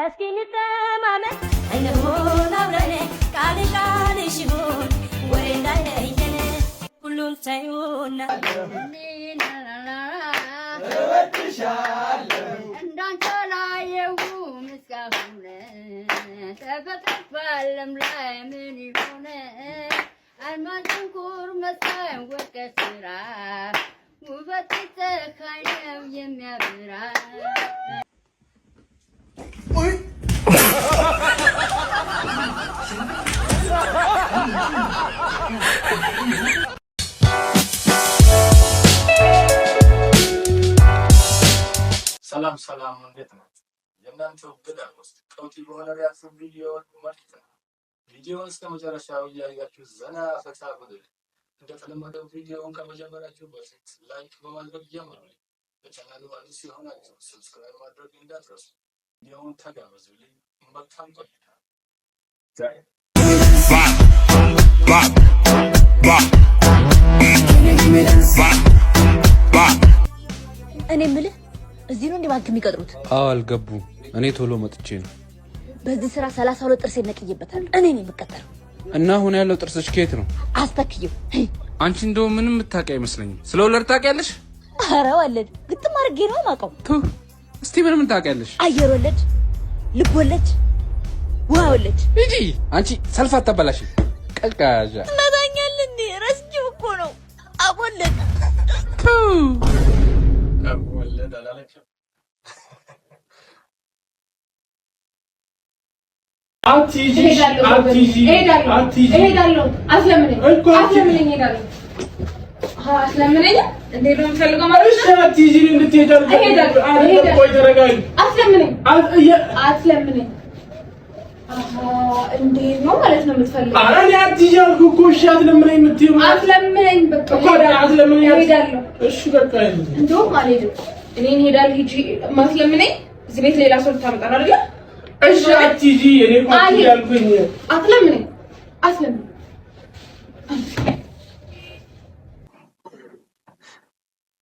እስኪ እንተማመን አይነሆን አብረን ቃል ቃል ሽሆን ወሬ እንዳይለየን ሁሉም ታዩና እወድሻለሁ እንዳንተ ላየው ምስጋና ተፈጥሮ ባለም ላይ ምን ይሆነ አልማዝን ኩር መሳይ ወርቅ ስራ ውበት ተካየው የሚያበራ ሰላም ሰላም፣ እንዴት ነው? የእናንተው ብለህ ውስጥ ቀውጢ በሆነ ሪያክሽን ቪዲዮ ማለት ነው። ቪዲዮውን እስከ መጨረሻው እያያችሁ ዘና ፈታ በሉ። እንደተለመደው ቪዲዮውን ከመጀመራችሁ በፊት ላይክ በማድረግ ጀምሩ። ለቻናሉ አዲስ የሆናችሁ ሰብስክራይብ ማድረግ እንዳትረሱ። ቪዲዮውን ተጋበዙልኝ። መልካም ቆይታ። እኔ የምልህ እዚህ ነው እንደ ባንክ የሚቀጥሩት? አዎ አልገቡም። እኔ ቶሎ መጥቼ ነው። በዚህ ስራ 32 ጥርሴ ነቅዬበታል። እኔ ነኝ የምቀጠረው። እና አሁን ያለው ጥርስሽ ከየት ነው? አስተክየው። አንቺ እንደው ምንም የምታውቂ አይመስለኝም። ስለ ወለድ ታውቂያለሽ? ኧረ ወለድ ግጥም አድርጌ ነው የማውቀው። እስቲ ምንም ታውቂያለሽ? አየር ወለድ፣ ልብ ወለድ፣ ውሃ ወለድ። እጂ አንቺ ሰልፍ አታበላሽ። ቀልቃዣ ትመታኛለህ እንዴ? ረስቼው እኮ ነው። አወለድ ወለድ አላለችም። እሄዳለሁ። አስለምነኝ እሄዳለሁ። አስለምነኝ እንዴ ነው የምፈልገው ማለት ነው። እሺ አትይጂ እንድትሄጂ አልፈልግም። ቆይ ተረጋጊ። አስለምነኝ እንዴ ነው ማለት ነው የምትፈልገው? ኧረ እኔ አትይጂ አልኩ እኮ። እሺ አትለምነኝ የምትይው አስለምነኝ በቃ እኮ አትለምነኝ። እሄዳለሁ። እሺ በቃ እንደውም አልሄድም። እኔ እሄዳለሁ። ሂጂ ማስለምነኝ እዚህ ቤት ሌላ ሰው ልታመጣ ነው አይደል? እሺ አትይጂ። እኔ እኮ አትይጂ አልኩኝ። አትለምነኝ።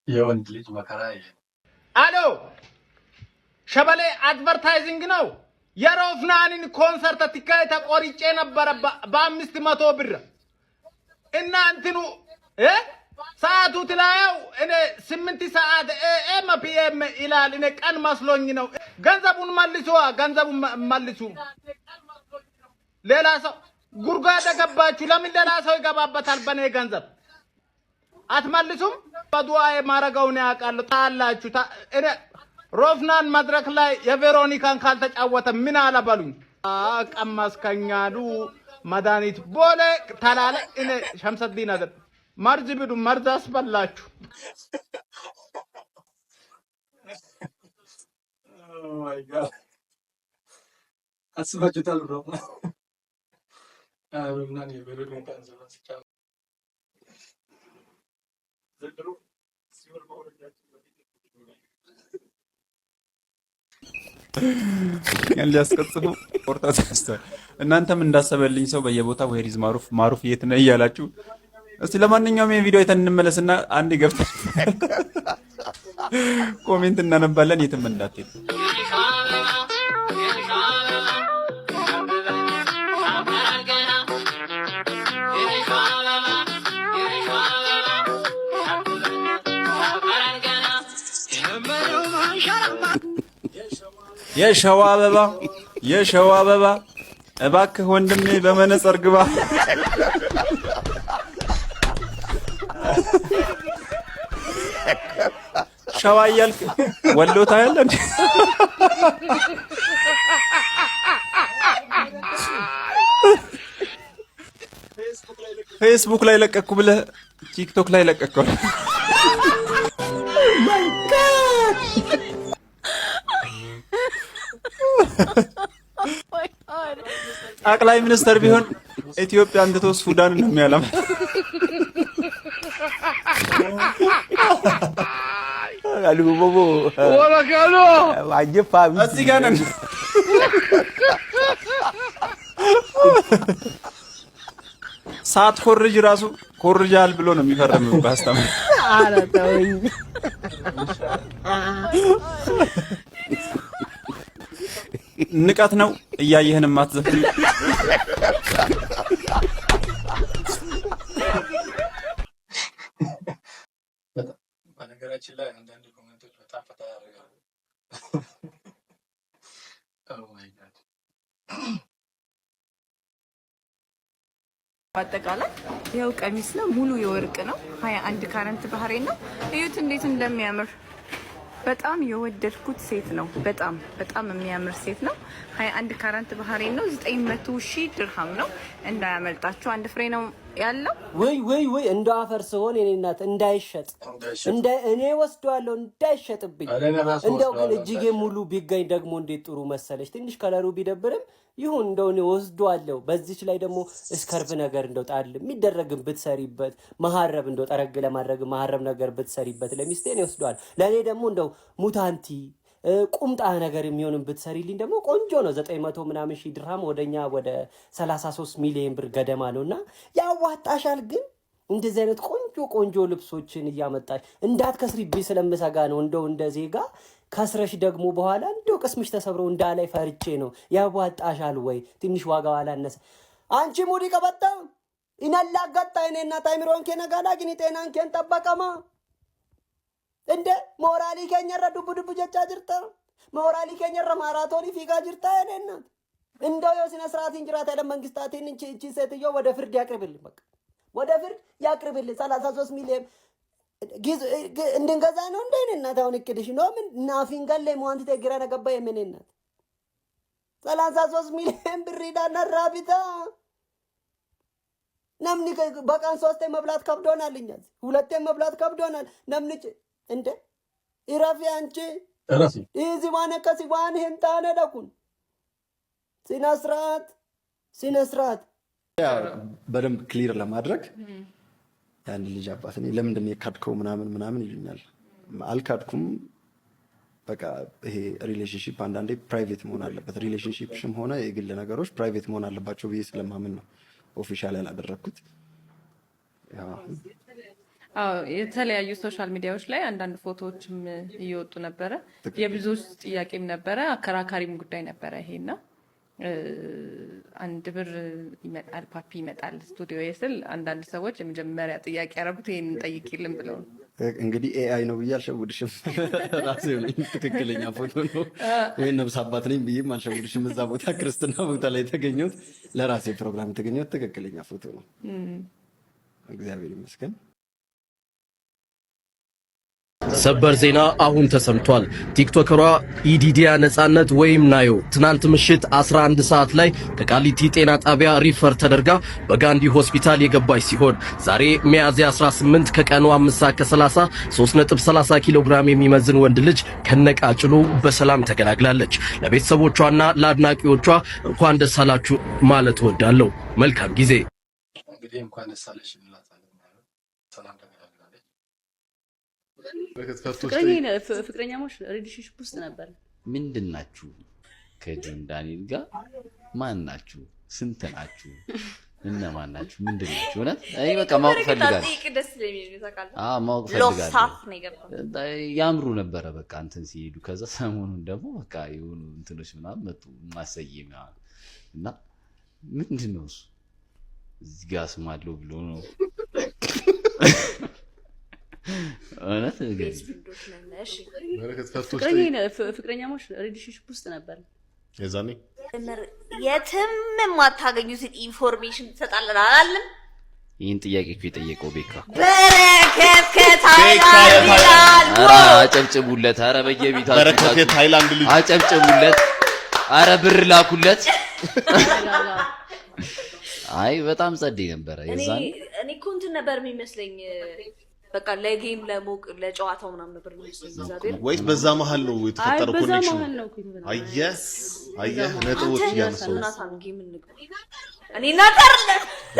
የወንድ ልጅ መከራ ይሄ። አሎ ሸበሌ አድቨርታይዚንግ ነው። የሮፍናንን ኮንሰርት ቲኬት ቆርጬ ነበረ በ500 ብር እና እንትኑ ሰዓቱ ትላየው እኔ 8 ሰዓት ኤም ፒኤም ይላል። እኔ ቀን መስሎኝ ነው። ገንዘቡን መልሱ። ሌላ ሰው ጉርጓድ ገባችሁ። ለምን ሌላ ሰው ይገባበታል በኔ ገንዘብ? አትመልሱም? በዱአዬ ማረጋውን ያውቃሉ ታላችሁ። እኔ ሮፍናን መድረክ ላይ የቬሮኒካን ካልተጫወተ ምን አለበሉኝ። ቀመስከኛሉ መድኃኒት ቦሌ ተላለ። እኔ ሸምሰዲን አይደል መርዝ ብዱ፣ መርዝ አስበላችሁ። ኦ ማይ ጋድ አስባችሁታል? ሮፍናን የቬሮኒካን ዘፈን ሲጫወት ዘንድሮ ሲወር በወረዳችሁ ሊያስቀጽፉ ፖርታ ተስተዋል። እናንተም እንዳሰበልኝ ሰው በየቦታው ዌሪዝ ማሩፍ የት ነህ እያላችሁ እስቲ ለማንኛውም የቪዲዮ አይተን እንመለስና አንድ ገብተን ኮሜንት እናነባለን። የትም እንዳትሄዱ። የሸዋ አበባ እባክህ ወንድሜ በመነጽር ግባ። ሸዋ እያልክ ወሎ ታያለህ እንዴ? ፌስቡክ ላይ ለቀቅኩ ብለህ ቲክቶክ ላይ ለቀቅኩ። ጠቅላይ ሚኒስተር ቢሆን ኢትዮጵያ እንድትወ ሱዳን ነው የሚያለም። አልጉቦቦ ወላካሎ አጀፋ እዚህ ጋር ነን። ሳትኮርጅ ራሱ ኮርጃል ብሎ ነው የሚፈርምብህ አስተማሪ። ኧረ ተወኝ። ንቀት ነው እያየህን ማትዘፍን በነገራችን ላይ አንዳንድ ኮሜንቶች በጣም ፈታ ያደርጋሉ። ኦ ማይ ጋድ አጠቃላይ ይኸው ቀሚስ ነው ሙሉ የወርቅ ነው 21 ካረንት ባህሬ ነው እዩት እንዴት እንደሚያምር በጣም የወደድኩት ሴት ነው በጣም የሚያምር ሴት ነው 21 ካረንት ባህሬ ነው 900,000 ድርሃም ነው እንዳያመልጣችሁ አንድ ፍሬ ነው ያለው ወይ እንደ አፈር ሲሆን የኔ እናት እንዳይሸጥ እኔ ወስደዋለሁ እንዳይሸጥብኝ እንደው ግን እጅጌ ሙሉ ቢገኝ ደግሞ እንዴት ጥሩ መሰለሽ ትንሽ ከለሩ ቢደብርም ይሁን እንደው እኔ ወስደዋለሁ በዚች ላይ ደግሞ እስከርብ ነገር እንደው ጣል የሚደረግም ብትሰሪበት መሐረብ እንደው ጠረግ ለማድረግ መሐረብ ነገር ብትሰሪበት ለሚስቴ ነው ወስደዋል ለኔ ደግሞ እንደው ሙታንቲ ቁምጣ ነገር የሚሆንም ብትሰሪልኝ ደግሞ ቆንጆ ነው 900 ምናምን ሺህ ድርሃም ወደኛ ወደ 33 ሚሊዮን ብር ገደማ ነውና ያዋጣሻል ግን እንደዚህ አይነት ቆንጆ ልብሶችን እያመጣሽ እንዳትከስሪብኝ ስለምሰጋ ነው እንደው እንደዜጋ ከስረሽ ደግሞ በኋላ እንደው ቅስምሽ ተሰብሮ እንዳላይ ፈርቼ ነው ያዋጣሻል ወይ ትንሽ ዋጋው አላነሰ አንቺ ሙዲ ቀበጣ ኢናላጋጣ እኔና ታይምሮን ከነጋላ ግን ጤናን ከን ተበቀማ እንደ ሞራሊ ከኘረ ዱብ ጀቻ ጅርታ ሞራሊ ከኘረ ማራቶኒ ፊጋ ጅርታ እኔና እንደው የስነ ስርዓት እንጅራት ያለ መንግስታቴን እቺ ሴትዮ ወደ ፍርድ ያቅርብልኝ በቃ ወደ ፍርድ ያቅርብልኝ 33 ሚሊዮን እንደንገዛ ነው እንደኔና ታውን እቅድሽ ነው ምን ናፊንገለ ሞንት ተግራ ነገባ የምንና 33 ሚሊዮን ብር ዳና ራቢታ ነምኒ በቃን 3 መብላት ከብዶናልኛ 2 መብላት ከብዶናል ነምኒ እንደ ኢራፊ አንቺ ኢራፊ እዚ ማነ ከሲ ዋን ህንታነ ደኩን ሲነስራት ያ በደንብ ክሊር ለማድረግ ያን ልጅ አባት እኔ ለምን እንደሚካድከው ምናምን ይሉኛል አልካድኩም በቃ ይሄ ሪሌሽንሺፕ አንዳንዴ ፕራይቬት መሆን አለበት ሪሌሽንሺፕሽም ሆነ የግል ነገሮች ፕራይቬት መሆን አለባቸው ብዬ ስለማምን ነው ኦፊሻል ያላደረኩት የተለያዩ ሶሻል ሚዲያዎች ላይ አንዳንድ ፎቶዎችም እየወጡ ነበረ የብዙዎች ጥያቄም ነበረ አከራካሪም ጉዳይ ነበረ ይሄና አንድ ብር ይመጣል ፓፒ ይመጣል ስቱዲዮ ይስል አንዳንድ ሰዎች የመጀመሪያ ጥያቄ ያረጉት ይሄን ጠይቂልን ብለው እንግዲህ ኤአይ ነው ብዬ አልሸውድሽም ራሴው ነኝ ትክክለኛ ፎቶ ነው ወይ ነብስ አባት ነኝ ብዬ አልሸውድሽም እዛ ቦታ ክርስትና ቦታ ላይ ተገኘሁት ለራሴ ፕሮግራም ተገኘሁት ትክክለኛ ፎቶ ነው እግዚአብሔር ይመስገን ሰበር ዜና አሁን ተሰምቷል። ቲክቶከሯ ኢዲዲያ ነጻነት ወይም ናዮ ትናንት ምሽት 11 ሰዓት ላይ ከቃሊቲ ጤና ጣቢያ ሪፈር ተደርጋ በጋንዲ ሆስፒታል የገባች ሲሆን ዛሬ ሚያዝያ 18 ከቀኑ 5:30 3.30 ኪሎ ግራም የሚመዝን ወንድ ልጅ ከነቃጭሉ በሰላም ተገላግላለች። ለቤተሰቦቿና ለአድናቂዎቿ እንኳን ደስ አላችሁ ማለት እወዳለሁ። መልካም ጊዜ። እንግዲህ እንኳን ደስ አለሽ እንላታለን ማለት ሰላም ፍቅረኛሞች ሪሌሽንሺፕ ውስጥ ነበር ምንድን ናችሁ ከጆን ዳንኤል ጋር ማን ናችሁ ስንት ናችሁ እነማን ናችሁ ምንድን ናችሁ እውነት እኔ በቃ ማወቅ ፈልጋለሁ ማወቅ ፈልጋለሁ ያምሩ ነበረ በቃ እንትን ሲሄዱ ከዛ ሰሞኑን ደግሞ በቃ የሆኑ እንትኖች ምናምን መጡ ማሰየም እና ምንድን ነው እሱ እዚህ ጋር ስማለው ብሎ ነው እውነት ፍቅረኛሞች ሪሌሽንሺፕ ውስጥ ነበር የዛኔ የትም የማታገኙትን ኢንፎርሜሽን ትሰጣለን አላለም ይህን ጥያቄ እኮ የጠየቀው ቤካ በረከት ከታይላንድ ይላል አጨብጭቡለት ኧረ በየቤታችሁ በረከት ከታይላንድ ልጅ አጨብጭቡለት ኧረ ብር ላኩለት አይ በጣም ጸዴ ነበረ የዛኔ እኔ እኮ እንትን ነበር የሚመስለኝ በቃ ለጌም ለሞቅ ለጨዋታው ምናምን ነበር የሚመስለኝ ወይስ በዛ መሀል ነው የተፈጠረው ኮኔክሽን አየህ ነጥቦች ያነሳው እኔ ናተርለ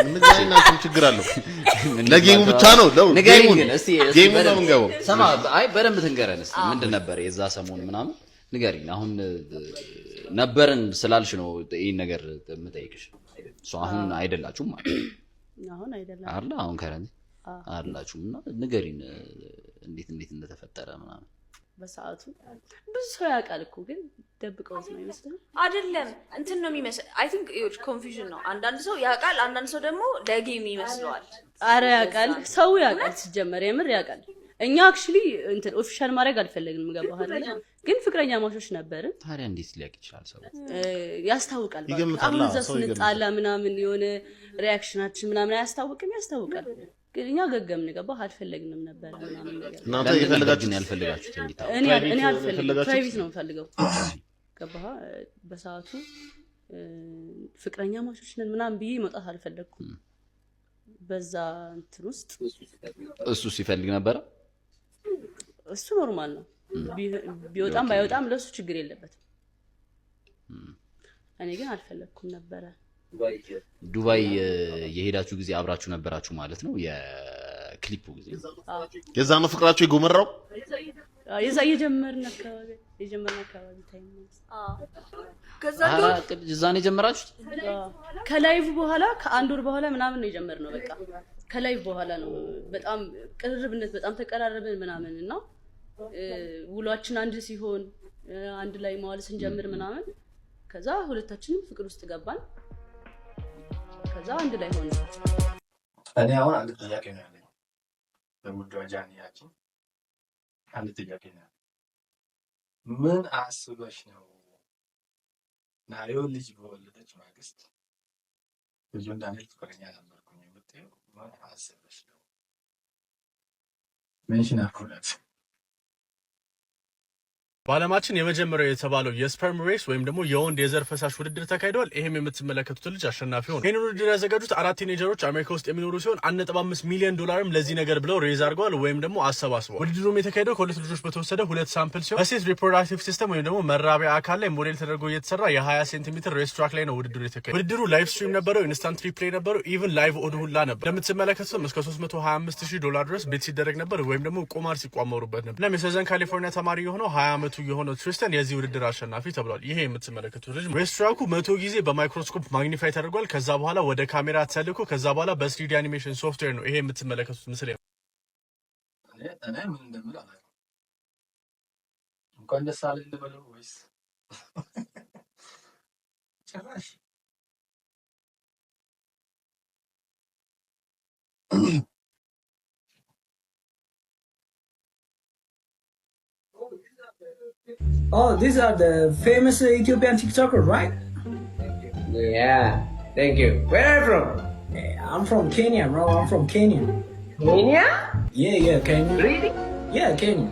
ምንድነው እናንተም ችግር አለው ለጌሙ ብቻ ነው ንገሪኝ ግን እስቲ ጌሙ ነው የምንገባው ሰማ አይ በደንብ ትንገረን እስቲ ምንድን ነበር የዛ ሰሞን ምናምን ንገሪኝ አሁን ነበርን ስላልሽ ነው ይሄን ነገር የምጠይቅሽ አሁን አይደላችሁም ማለት አሁን አይደለም አይደል አሁን ከረንት አላችሁምና ንገሪን እንዴት እንደተፈጠረ ምናምን በሰዓቱ ብዙ ሰው ያውቃል እኮ ግን ደብቀውት ነው ይመስላል። አይደለም እንትን ነው የሚመስል አይ ቲንክ ኮንፊውዥን ነው። አንዳንድ ሰው ያውቃል፣ አንዳንድ ሰው ደግሞ ለጌም ይመስለዋል። አረ ያውቃል፣ ሰው ያውቃል፣ ሲጀመር የምር ያውቃል። እኛ አክቹሊ እንትን ኦፊሻል ማድረግ አልፈለግንም ገባህ አይደል? ግን ፍቅረኛ ማቾች ነበርን። ታዲያ እንዴት ሊያውቅ ይችላል ሰው? ያስታውቃል። አሁን እዛ ስንጣላ ምናምን የሆነ ሪአክሽናችን ምናምን አያስታውቅም? ያስታውቃል። ግን እኛ ገገምን ገባህ አልፈለግንም ነበር ምናምን ነገር። እናንተ የፈለጋችሁት ያልፈለጋችሁት እንዲታው እኔ አልፈልግም፣ ፕራይቬት ነው የምፈልገው ገባህ? በሰዓቱ ፍቅረኛ ማቾች ነን ምናምን ብዬ መውጣት አልፈለግኩም። በዛ እንትን ውስጥ እሱ ሲፈልግ ነበር። እሱ ኖርማል ነው ቢወጣም ባይወጣም ለሱ ችግር የለበትም። እኔ ግን አልፈለኩም ነበር። ዱባይ የሄዳችሁ ጊዜ አብራችሁ ነበራችሁ ማለት ነው? የክሊፑ ጊዜ የዛ ነው ፍቅራችሁ የጎመራው? የዛ የጀመርን አካባቢ ታይም ከዛ ነው የጀመራችሁት? ከላይቭ በኋላ ከአንድ ወር በኋላ ምናምን ነው የጀመርነው። በቃ ከላይቭ በኋላ ነው በጣም ቅርርብነት በጣም ተቀራረብን ምናምን እና ውሏችን አንድ ሲሆን አንድ ላይ መዋል ስንጀምር ምናምን ከዛ ሁለታችንም ፍቅር ውስጥ ገባን። ከዛ አንድ ላይ ሆነ። እኔ አሁን አንድ ጥያቄ ነው ያለኝ በጉዳዩ ጃኒያችን አንድ ጥያቄ ነው። ምን አስበሽ ነው ናዮ ልጅ በወለደች ማግስት ልጁ እንዳንል ፍቅረኛ ነበርኩኝ የምትይው? ምን አስበሽ ነው? ሜንሽን አኩላት በዓለማችን የመጀመሪያው የተባለው የስፐርም ሬስ ወይም ደግሞ የወንድ የዘር ፈሳሽ ውድድር ተካሂዷል። ይሄም የምትመለከቱት ልጅ አሸናፊ ሆነ። ይህን ውድድር ያዘጋጁት 4 ቲኔጀሮች አሜሪካ ውስጥ የሚኖሩ ሲሆን 1.5 ሚሊዮን ዶላርም ለዚህ ነገር ብለው ሬዝ አድርገዋል ወይም ደግሞ አሰባስበዋል። ውድድሩም የተካሄደው ከሁለት ልጆች በተወሰደ 2 ሳምፕል ሲሆን በሴት ሪፕሮዳክቲቭ ሲስተም ወይም ደግሞ መራቢያ አካል ላይ ሞዴል ተደርጎ እየተሰራ የ20 ሴንቲሜትር ሬስ ትራክ ላይ ነው ውድድሩ የተካሄደው። ውድድሩ ላይቭ ስትሪም ነበረው፣ ኢንስታንት ሪፕሌይ ነበረው፣ ኢቭን ላይቭ ኦድ ሁላ ነበር። እንደምትመለከቱትም እስከ $325,000 ድረስ ቤት ሲደረግ ነበር ወይም ደግሞ ቁማር ሲቋመሩበት ነበር። እና የሰዘን ካሊፎርኒያ ተማሪ የሆነው 20 ዓመቱ የሆነው ትሪስተን የዚህ ውድድር አሸናፊ ተብሏል። ይሄ የምትመለከቱት ልጅ ሬስትራኩ 100 ጊዜ በማይክሮስኮፕ ማግኒፋይ ተደርጓል። ከዛ በኋላ ወደ ካሜራ ተልኮ ከዛ በኋላ በ3D አኒሜሽን ሶፍትዌር ነው ይሄ የምትመለከቱት ምስል። እኔ ምን እንደምል አላውቅም። እንኳን ደስ አለህ ልበለው ወይስ ጭራሽ Oh, these are the famous Ethiopian TikTokers, right? Yeah, thank you. Where are you from? I'm from Kenya, bro. I'm from Kenya. Kenya? Yeah, Kenya. Really? Yeah, Kenya.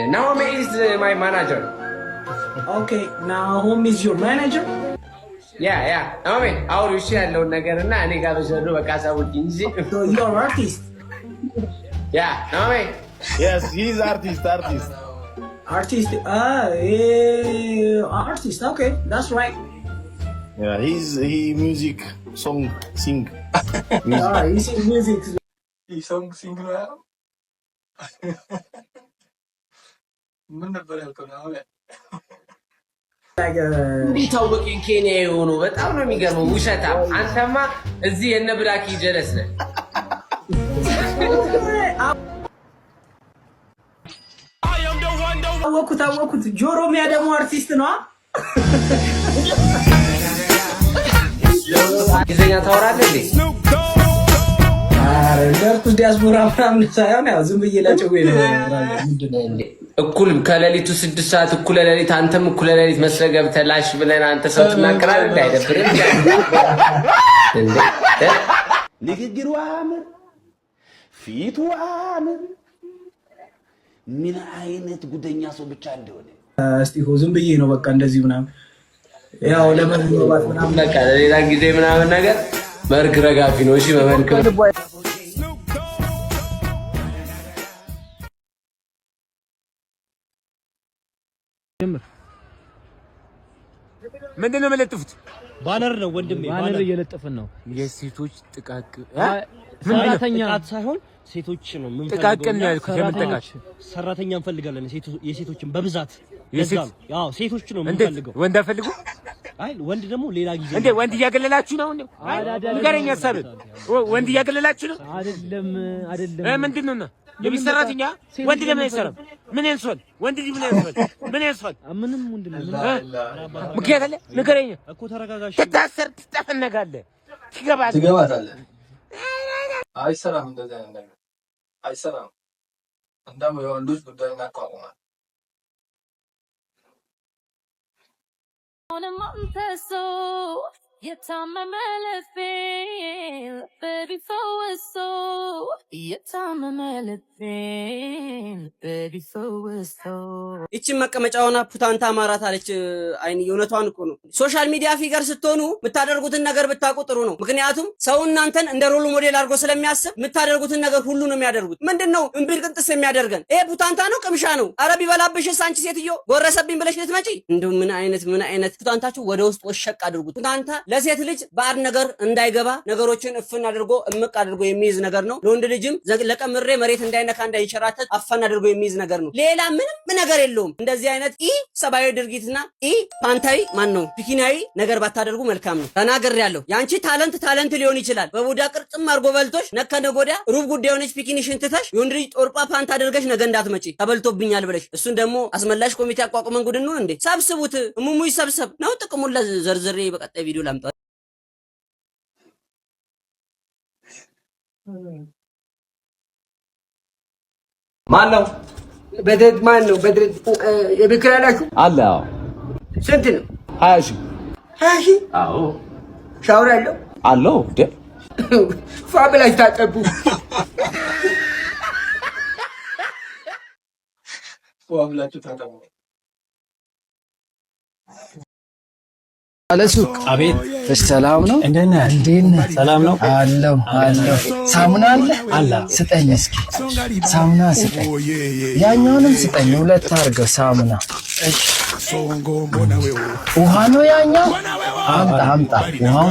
Naomi is my manager. Okay, Naomi is your manager? Yeah. Naomi, how do you see hello nagarna ani ga bezeru bakasa wujinzi. So you're an artist? Yeah, Naomi. Yes, he's artist. Artist, okay, that's right. Yeah, he music, song, sing. He sing music. He sing now. ምን ነበር ያልከው ነው? እንዴት አወቅን ኬንያ የሆኑ? በጣም ነው የሚገርመው። ውሸታም አንተማ እዚህ የነ ብላኪ ጀለስ ነህ። አወኩት። ጆሮሚያ ደግሞ አርቲስት ነው። ጊዜኛ ታወራለህ እንዴ? ደርኩስ ዲያስፖራ ምናምን ሳይሆን ያው ዝም ብዬ ለጨው ነው። እኩል ከሌሊቱ 6 ሰዓት እኩለ ሌሊት አንተም እኩለ ሌሊት መስለህ ገብተህ ላሽ ብለን አንተ ሰው ትናገራለህ። እንዳይደብርህ እንዴ ንግግሩ አምር ፊቱ አምር ምን አይነት ጉደኛ ሰው ብቻ እንደሆነ እስቲ ዝም ብዬ ነው በቃ እንደዚህ ምናምን ያው ለመግባባት ምናምን በቃ ሌላ ጊዜ ምናምን ነገር መርክ ረጋፊ ነው። እሺ በመልክ ምንድን ነው የምለጥፉት? ባነር ነው ወንድሜ፣ ባነር እየለጠፍን ነው። የሴቶች ጥቃቅ ሰራተኛ ሳይሆን ሴቶች ነው ምን ጥቃቅን ነው ያልኩት። የምንጠቃች ሰራተኛ እንፈልጋለን። የሴቶችን በብዛት ያው ሴቶች ነው የምንፈልገው። ወንድ አፈልጉ? አይ ወንድ ደግሞ ሌላ ጊዜ እንዴ ወንድ እያገለላችሁ ነው እንዴ? ንገረኝ ሀሳብህ። ወንድ እያገለላችሁ ነው? አይደለም ምንድን ነው? የቤት ሰራተኛ ወንድ ለምን አይሰራም? ምን ያንሷል? ወንድ ልጅ ምን ያንሷል? ምን ያንሷል? ምንም ወንድም ምክንያት አለ ንገረኝ እኮ ተረጋጋሽ። ትታሰር ትጠፈነጋለህ፣ ትገባታለህ። አይሰራም፣ እንደዚህ አይነት ነገር አይሰራም። እንደውም የወንዶች ጉዳይ እናቋቁማል። የታመመ ልቤን ልቤ ቢፈውሰው የታመመ ልቤን ልቤ ቢፈውሰው። ይቺን መቀመጫውና ፑታንታ አማራት አለች። አይን እውነቷን እኮ ነው። ሶሻል ሚዲያ ፊገር ስትሆኑ የምታደርጉትን ነገር ብታውቁ ጥሩ ነው። ምክንያቱም ሰው እናንተን እንደ ሮል ሞዴል አድርጎ ስለሚያስብ የምታደርጉትን ነገር ሁሉ ነው የሚያደርጉት። ምንድነው እምቢል ቅንጥስ የሚያደርገን? ይሄ ፑታንታ ነው ቅምሻ ነው? አረ ቢበላብሽስ አንቺ ሴትዮ ጎረሰብኝ ብለሽ ልትመጪ? እንደው ምን አይነት ፑታንታችሁ ወደ ውስጥ ወሸቅ አድርጉት። ፑታንታ ለሴት ልጅ ባዕድ ነገር እንዳይገባ ነገሮችን እፍን አድርጎ እምቅ አድርጎ የሚይዝ ነገር ነው። ለወንድ ልጅም ለቀምሬ መሬት እንዳይነካ እንዳይንሸራተት አፈን አድርጎ የሚይዝ ነገር ነው። ሌላ ምንም ነገር የለውም። እንደዚህ አይነት ሰብአዊ ድርጊትና ፓንታዊ ማን ነው ቢኪናዊ ነገር ባታደርጉ መልካም ነው። ተናግሬያለሁ። ያንቺ ታለንት ሊሆን ይችላል። በቡዳ ቅርጽም አርጎ በልቶሽ ነከነ ጎዳ ሩብ ጉዳይ ሆነች ቢኪኒሽን ትተሽ የወንድ ልጅ ጦርጳ ፓንት አድርገሽ ነገ እንዳትመጪ ተበልቶብኛል ብለሽ እሱን ደግሞ አስመላሽ ኮሚቴ አቋቁመን ጉድ ነው እንዴ? ሰብስቡት። እሙሙ ይሰብሰብ ነው ጥቅሙን ለዘርዝሬ በቀጣይ ቪዲዮ ላምጣ። ማን ነው? በድርድ ማን ነው? በድርድ የቤት ኪራይ አላችሁ? አለ። አዎ። ስንት ነው? 20 ሺህ። 20 ሺህ? አዎ። ሻወር አለው? አለው። ፋብላሽ ታጠቡ። ፋብላችሁ ታጠቡ። አለሱቅ አቤት፣ ሰላም ነው? እንዴት ነህ? ሰላም ነው? አለው። ሳሙና አለ? ስጠኝ እስኪ ሳሙና ስጠኝ። ያኛውንም ስጠኝ፣ ሁለት አድርገው ሳሙና። እሺ፣ ውሃ ነው ያኛው? አምጣ፣ ውሃው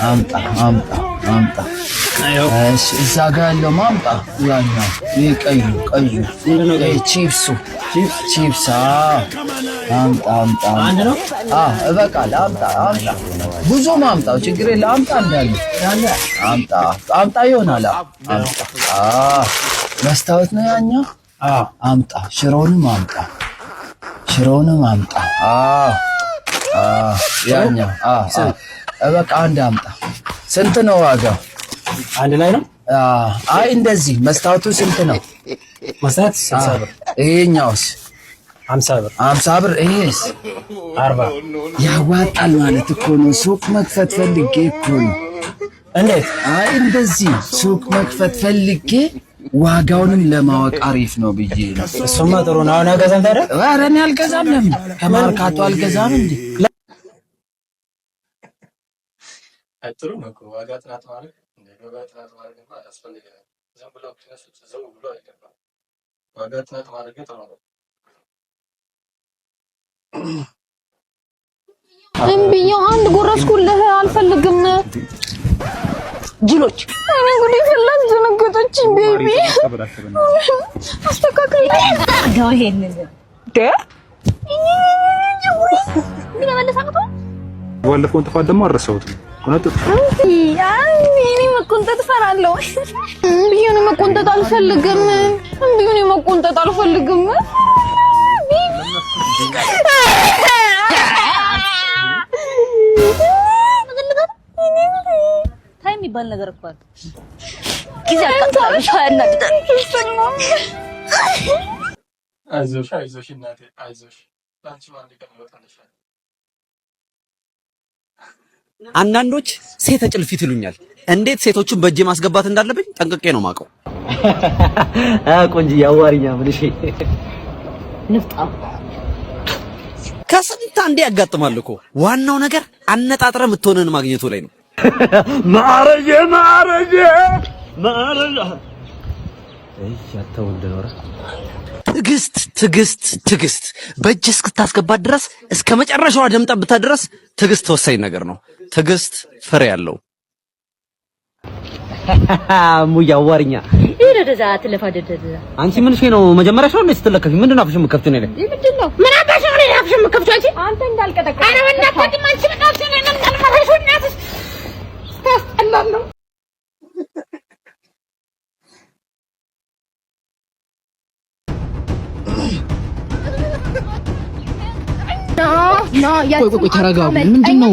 አምጣ። እሺ፣ እዛ ጋር ያለው ማምጣ። ያኛው ይሄ ቀዩ ምንድነው? ቺፕስ አምጣ። አንድ ነው? እበቃል። አምጣ። ብዙ ማምጣው፣ ችግር የለም። አምጣ እንዳለ አምጣ ይሆናል። አምጣ። መስታወት ነው ያኛው? አምጣ። ሽሮንም አምጣ። ያኛው በቃ አንድ አምጣ። ስንት ነው ዋጋው? አንድ ላይ ነው? አይ እንደዚህ መስታወቱ ስንት ነው? መስታወት 60 ብር። ይሄኛውስ 50 ብር። ይሄስ 40። ያዋጣል ማለት እኮ ነው። ሱቅ መክፈት ፈልጌ እኮ ነው። እንዴት? አይ እንደዚህ ሱቅ መክፈት ፈልጌ ዋጋውንም ለማወቅ አሪፍ ነው ብዬ ነው። እሱማ ጥሩ ነው። አሁን አገዛም ታዲያ? ኧረ እኔ አልገዛም። ለምን ከማርካቱ አልገዛም እንዴ? ጥሩ ነው እኮ ዋጋ ጥናት ማለት ገበያ ጥናት ማድረግ ያስፈልጋል። ዝም ብሎ ክነሱት ዘው ብሎ አይገባም። ዋጋ ጥናት ማድረግ ጥሩ ነው። እምቢኛው አንድ ጎረስኩልህ አልፈልግም። ጅሎች እኔ ጉዴ ፈላን ዘነገቶች ቤቢ አስተካክል ነው ይሄንን ግን መለሳቀቶ ባለፈውን ጥፋት ደግሞ አረሳሁት። እኔ መቆንጠጥ እፈራለሁ። እምቢኝ መቆንጠጥ አልፈልግም። እምቢኝ መቆንጠጥ አልፈልግም። ታይም የሚባል ነገር እኮ አለ። ጊዜ አቃጥላለሽ ያናግዳል። አይዞሽ እናቴ አይዞሽ። ላንቺ ማን ቀን ይወጣልሻል። አንዳንዶች ሴት ጭልፊት ይሉኛል። እንዴት ሴቶችን በእጄ ማስገባት እንዳለብኝ ጠንቅቄ ነው ማውቀው። ቆንጆ ያዋሪኛ ምንሽ ንፍጣ ከስንት አንዴ ያጋጥማል እኮ። ዋናው ነገር አነጣጥረ የምትሆንን ማግኘቱ ላይ ነው። ማረጀ ያተው እንደኖረ ትግስት በእጅ እስክታስገባት ድረስ እስከ መጨረሻዋ ደም ጠብታ ድረስ ትግስት ወሳኝ ነገር ነው። ትግስት ፍሬ ያለው ሙያ አዋሪኛ ይረዳዛ ተለፋደደ አንቺ ምንሽ ነው መጀመሪያሽ ነው ስትለከፊ ምንድነው አፍሽ መከፍቱ ነው? ምንድነው ምን አባሽ ነው አፍሽ መከፍቱ? አንተ እንዳልቀጠቀጥ አረ ወናት አንቺ ምን አፍሽ ነው እንዳልማረሽ ወናት ታስጠላለሁ ቆይ ተረጋጉ።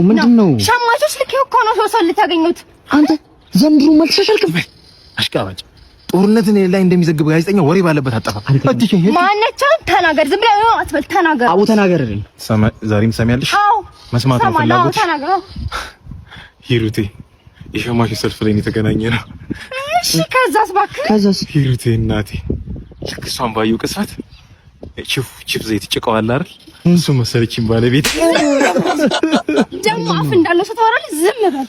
ምንድነው? ሸማቾች ልክ እኮ ነው ሰው ልታገኙት። አንተ ዘንድሮ መልሰሻልክም አሽቃባጭ ጦርነት ላይ እንደሚዘግብ ጋዜጠኛ ወሬ ባለበት አጠፋ። ማነቻው ተናገር፣ ዝም ብለህ አትበል፣ ተናገር። አቡ ተናገርልኝ። ዛሬም ሰሚያለሽ? አዎ መስማት ነው ፍላጎት። ተናገር። ሂሩቴ የሸማች ሰልፍ ላይ የተገናኘ ነው። እሺ ከዛስ እባክህ? ከዛስ? ሂሩቴ እናቴ ልክ እሷን ባየው ቅጽበት ቺፍ ዘይት ጭቀዋል አይደል? እሱ መሰለችኝ ባለቤት። ደግሞ አፍ እንዳለው ስትወራል ዝም በል።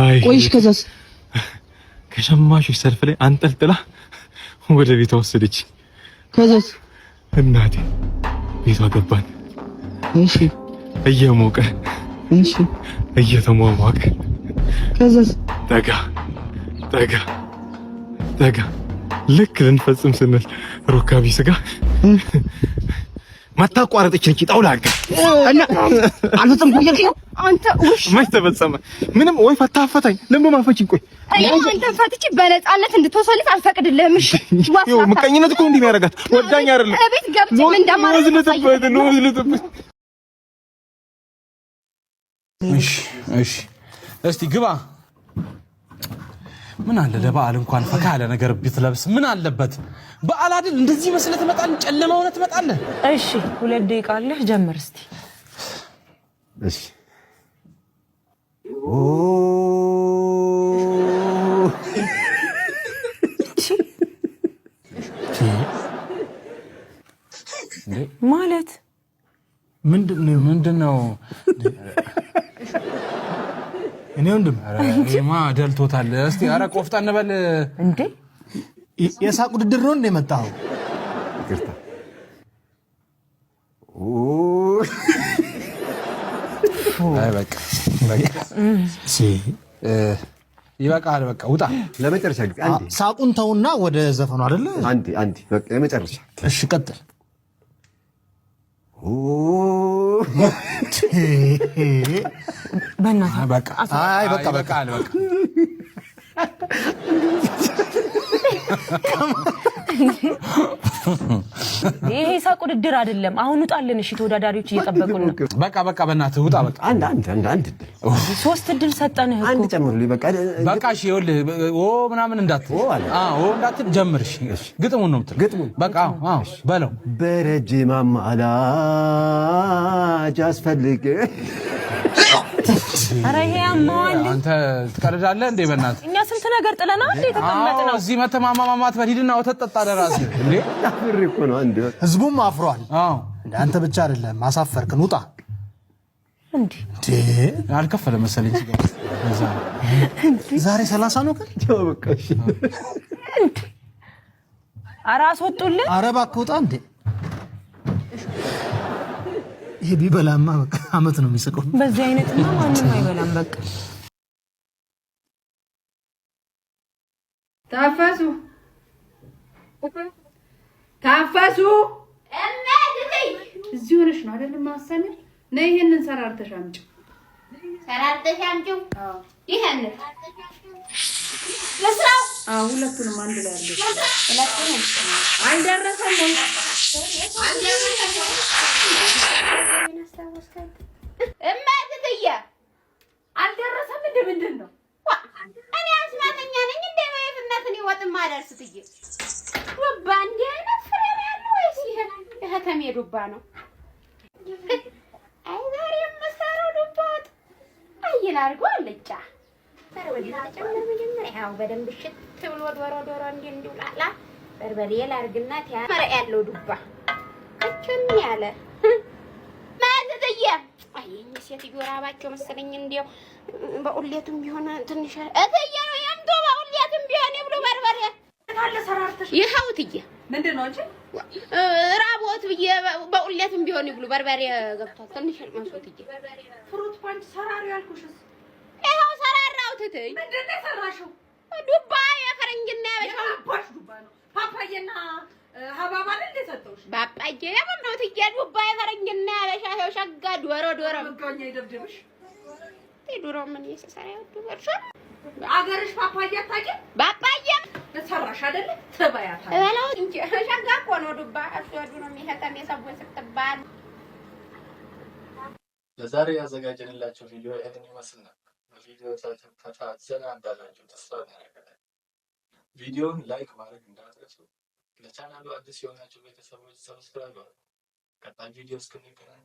አይ ቆይሽ ከዛስ? ከሸማቾች ሰልፍ ላይ አንጠልጥላ ወደ ቤቷ ወሰደች። ከዛስ? እናቴ ቤቷ ገባን። እሺ እየሞቀ እሺ እየተሟሟቀ ከዛስ? ጠጋ ልክ ልንፈጽም ስንል ሩካቢ ስጋ ማታቋረጥች ነች ጣውላጋ እና አልፈጽም ቆየክ አንተ ውሽ ማይ ተፈጸመ ምንም ወይ ፈታፈታኝ ለምን ማፈችኝ? ቆይ አንተ ፈትቺ በነፃነት እንድትወሰልት አልፈቅድልህም። እሺ ይኸው ምቀኝነት እኮ እንዲህ የሚያደርጋት ወዳኝ አይደለም። ቤት ገብቼ ምን እንደማደርግ ነው። እሺ እስቲ ግባ። ምን አለ ለበዓል እንኳን ፈካ ያለ ነገር ብትለብስ ምን አለበት? በዓል አይደል እንደዚህ መስለህ ትመጣለህ፣ ጨለማ ሆነህ ትመጣለህ። እሺ 2 ደቂቃ አለህ፣ ጀምር እስቲ። እሺ ማለት ምንድነው? እኔ ወንድም እማ ደልቶታል። እስቲ ኧረ ቆፍጣን በል እንዴ! የሳቅ ውድድር ነው እንደ መጣው። ይቅርታ አይ በቃ ይበቃል። በቃ ውጣ። ለመጨረሻ ጊዜ አንዴ ሳቁን ተውና ወደ ዘፈኑ አይደለ? አንዴ በቃ ለመጨረሻ። እሺ ቀጥል። በእናትህ በቃ አይ በቃ በቃ ይሄ ሳቅ ውድድር አይደለም። አሁን ውጣልን። እሺ ተወዳዳሪዎች እየጠበቁን ነው። በቃ በእናትህ ውጣ። በቃ አንድ 3 እድል ሰጠንህ እኮ። አንድ ጨምሩልኝ። በቃ እሺ ይኸውልህ እንዳትል እንዳትል ጀምር። እሺ ግጥሙን ነው የምትለው። በቃ በለው። በረጅም አማላጅ አስፈልግ። ኧረ ይሄ ያማዋል። አንተ ትቀልዳለህ እንዴ? በእናትህ እኛ ስንት ነገር ጥለና እንዴ ተቀመጥነው። እዚህ መተማማማት በሂድና ወተት ጠጣ ለራስህ እንዴ። አፍሬ እኮ ነው። ህዝቡም አፍሯል። አንተ ብቻ አይደለም ማሳፈርክን። ውጣ እንዴ! አልከፈለ መሰለኝ ዛሬ 30 ነው ከ በቃ እሺ። ኧረ አስወጡልን። ኧረ እባክህ ውጣ እንዴ! ይሄ ቢበላማ በቃ አመት ነው የሚስቀው። በዚህ አይነትማ ማንንም አይበላም። በቃ ታፈሱ እዚህ ሆነሽ ነው አይደል? ማሰነር ነይ። ይሄንን ሰራርተሽ አምጪው። ይሄንን ለስራው ሁለቱንም አንድ ላይ አድርገሽ አልደረሰም ነው እማትትየ አልደረሰም። ምንድን ነው? እኔ አስማተኛ ነኝ እንደ በየፍነትን ይወጥም አደርስ ትዬ ዱባ እንዲህ አይነት ፍሬ ያለው ወይስ ይሄ ከተሜ ዱባ ነው? አይ ዛሬ የምሰራው ዱባ ወጥ አይል አድርጎ አልጫ በርበሬ ተጨምር። መጀመሪያ ያው በደንብ ሽት ብሎ ዶሮ እንዲውላላ በርበሬ ላርግና መረ ያለው ዱባ እችን ያለ ማዘዘየ አይኝ ሴትዮ ራባቸው መሰለኝ። እንዲያው በኡሌቱም ቢሆን ትንሽ እትዬ ነው ያምቶ በኡሌቱም ቢሆን ብሎ በርበሬ ታለ ሰራርተሽ ይኸው እትዬ ምንድነው እንጂ ራቦት ብዬ በኡሌቱም ቢሆን ብሎ በርበሬ ገብቷል። ትንሽ መስሎት እትዬ ፍሩት ፓንች ሰራሪ ያልኩሽስ ይኸው ሰራራው ትትይ ምንድነው ሰራሽው? ዱባ የፈረንጅና ያበሻው ባሽ ዱባ ነው። ፓፓዬና ሀባባ እንደ ሰጠውሽ ባባዬ ለምን ነው ትዬ ዱባ የፈረንጅና ያበሻ ይኸው ሸጋ ዶሮ ምንቆኛ ይደብድብሽ ዶሮ ምን ይሰሰራ ይወድሽ አገርሽ ፓፓዬ አታቂ ባባዬ ተሰራሽ አይደለ ተባያታ እላው እንጂ ሸጋ እኮ ነው ዱባ አስወዱ ነው የሚሄተም የሰው ስትባል ለዛሬ ያዘጋጀንላችሁ ቪዲዮ ይሄንን ይመስል ነበር። በቪዲዮ ዘና እንዳላችሁ ተስፋ እናደርጋለን። ቪዲዮውን ላይክ ማድረግ እንዳትረሱ። ለቻናሉ አዲስ የሆናችሁ ቤተሰቦች ሰብስክራይብ አድርጉ። ቀጣይ ቪዲዮ እስክንገናኝ